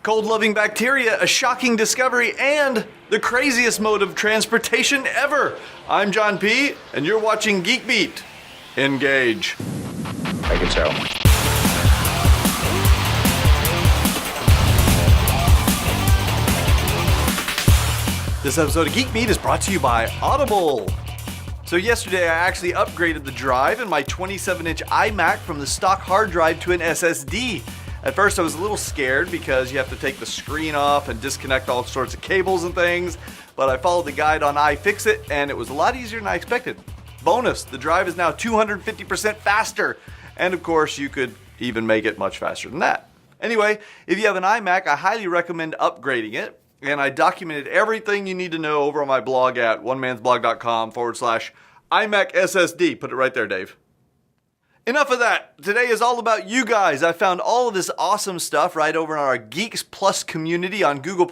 Cold-loving bacteria, a shocking discovery, and the craziest mode of transportation ever. I'm John P., and you're watching Geek Beat. Engage. I can tell. This episode of Geek Beat is brought to you by Audible. So yesterday I actually upgraded the drive in my 27-inch iMac from the stock hard drive to an SSD. At first I was a little scared because you have to take the screen off and disconnect all sorts of cables and things, but I followed the guide on iFixit and it was a lot easier than I expected. Bonus, the drive is now 250% faster, and of course you could even make it much faster than that. Anyway, if you have an iMac, I highly recommend upgrading it, and I documented everything you need to know over on my blog at onemansblog.com/iMac SSD. Put it right there, Dave. Enough of that. Today is all about you guys. I found all of this awesome stuff right over in our Geeks Plus community on Google+.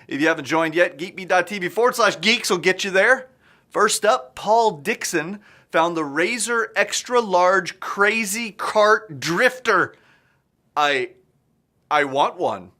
If you haven't joined yet, geekbeat.tv/geeks will get you there. First up, Paul Dixon found the Razer Extra Large Crazy Kart Drifter. I want one.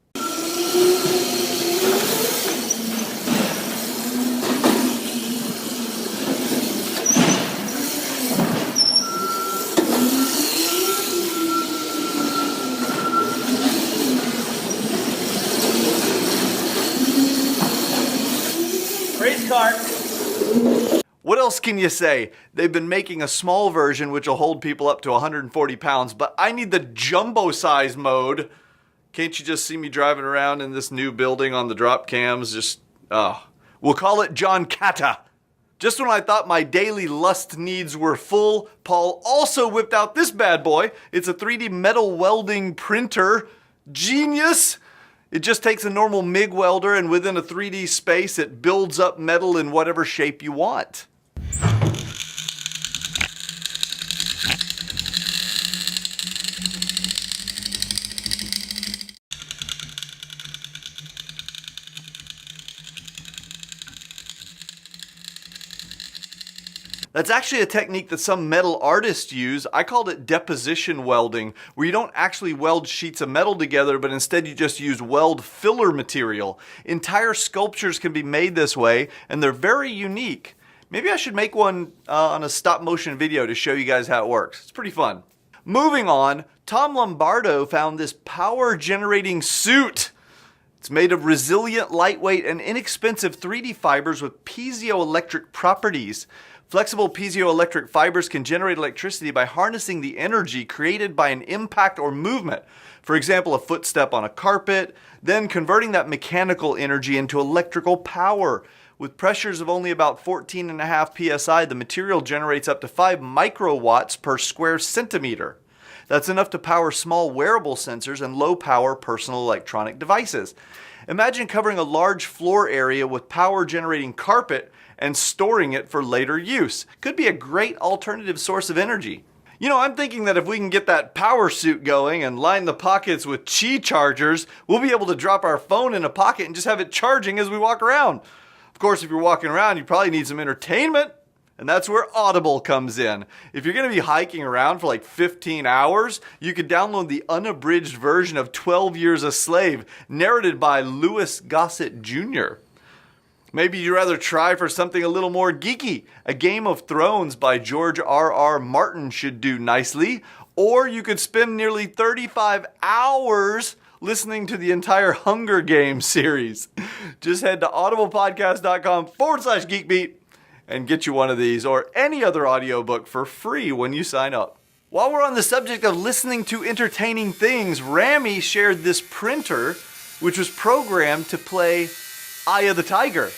Race Kart. What else can you say? They've been making a small version which will hold people up to 140 pounds, but I need the jumbo size mode. Can't you just see me driving around in this new building on the drop cams? We'll call it John Kata. Just when I thought my daily lust needs were full, Paul also whipped out this bad boy. It's a 3D metal welding printer. Genius! It just takes a normal MIG welder, and within a 3D space, it builds up metal in whatever shape you want. That's actually a technique that some metal artists use. I called it deposition welding, where you don't actually weld sheets of metal together, but instead you just use weld filler material. Entire sculptures can be made this way, and they're very unique. Maybe I should make one on a stop motion video to show you guys how it works. It's pretty fun. Moving on, Tom Lombardo found this power generating suit. It's made of resilient, lightweight, and inexpensive 3D fibers with piezoelectric properties. Flexible piezoelectric fibers can generate electricity by harnessing the energy created by an impact or movement. For example, a footstep on a carpet, then converting that mechanical energy into electrical power. With pressures of only about 14.5 psi, the material generates up to 5 microwatts per square centimeter. That's enough to power small wearable sensors and low-power personal electronic devices. Imagine covering a large floor area with power-generating carpet and storing it for later use. Could be a great alternative source of energy. You know, I'm thinking that if we can get that power suit going and line the pockets with Qi chargers, we'll be able to drop our phone in a pocket and just have it charging as we walk around. Of course, if you're walking around, you probably need some entertainment, and that's where Audible comes in. If you're going to be hiking around for like 15 hours, you could download the unabridged version of 12 Years a Slave, narrated by Louis Gossett Jr. Maybe you'd rather try for something a little more geeky. A Game of Thrones by George R.R. Martin should do nicely. Or you could spend nearly 35 hours listening to the entire Hunger Games series. Just head to audiblepodcast.com/geekbeat and get you one of these or any other audiobook for free when you sign up. While we're on the subject of listening to entertaining things, Rami shared this printer which was programmed to play Eye of the Tiger.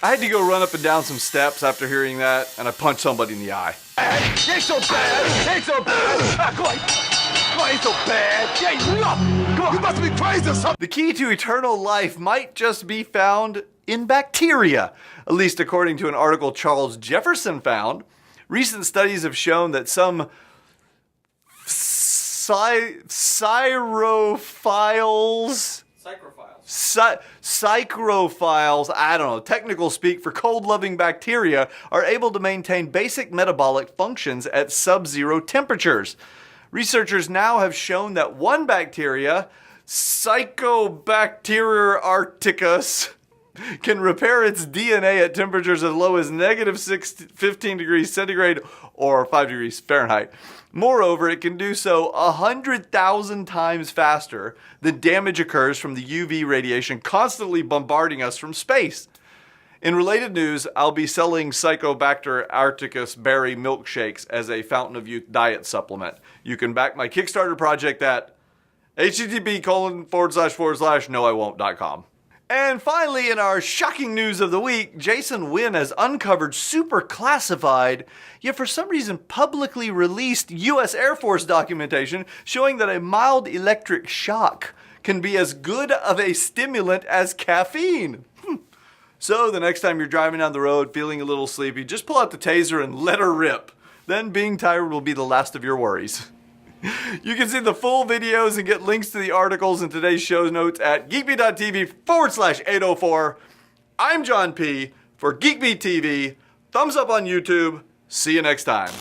I had to go run up and down some steps after hearing that, and I punched somebody in the eye. Ain't so bad, ain't so bad. Come on, ain't so bad. Yeah, come on, you must be crazy or something. The key to eternal life might just be found in bacteria, at least according to an article Charles Jefferson found. Recent studies have shown that some psychrophiles, I don't know, technical speak for cold-loving bacteria, are able to maintain basic metabolic functions at sub-zero temperatures. Researchers now have shown that one bacteria, Psychobacteria arcticus, can repair its DNA at temperatures as low as negative 15 degrees centigrade or 5 degrees Fahrenheit. Moreover, it can do so 100,000 times faster than damage occurs from the UV radiation constantly bombarding us from space. In related news, I'll be selling Psychobacter arcticus berry milkshakes as a Fountain of Youth diet supplement. You can back my Kickstarter project at http://noIwon't.com. And finally, in our shocking news of the week, Jason Wynn has uncovered super classified, yet for some reason publicly released U.S. Air Force documentation showing that a mild electric shock can be as good of a stimulant as caffeine. So the next time you're driving down the road feeling a little sleepy, just pull out the taser and let her rip. Then being tired will be the last of your worries. You can see the full videos and get links to the articles in today's show notes at geekbeat.tv/804. I'm John P. for Geek Beat TV. Thumbs up on YouTube. See you next time.